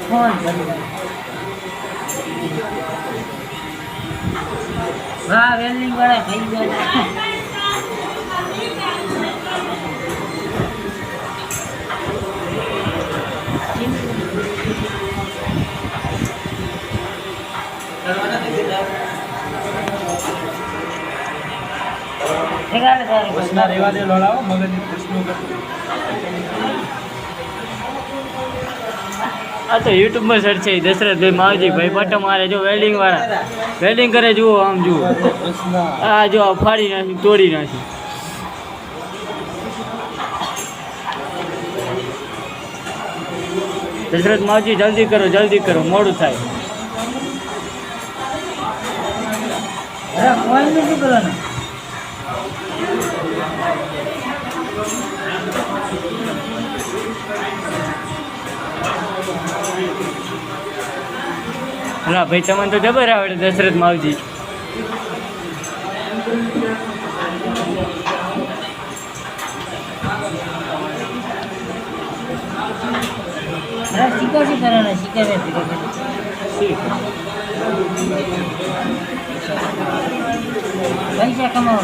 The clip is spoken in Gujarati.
फोन वाह वेल्डिंग वाला भाई રેવા દે લોડાવો મગજ પ્રશ્નો આ તો યુટ્યુબમાં સર્ચ છે દશરથભાઈ માવજીભાઈ પટ્ટો મારે જો વેલ્ડિંગ વાળા વેલ્ડિંગ કરે જુઓ આમ જુઓ આ જો ફાડી નાખ્યું તોડી નાખ્યું દશરથ માવજી જલ્દી કરો મોડું થાય फोन में क्यों करो ना હા ભાઈ તમને તો જબર આવડે દશરથ માવજી अरे सीखो सी करो ना सीखे में धीरे पैसा कमाओ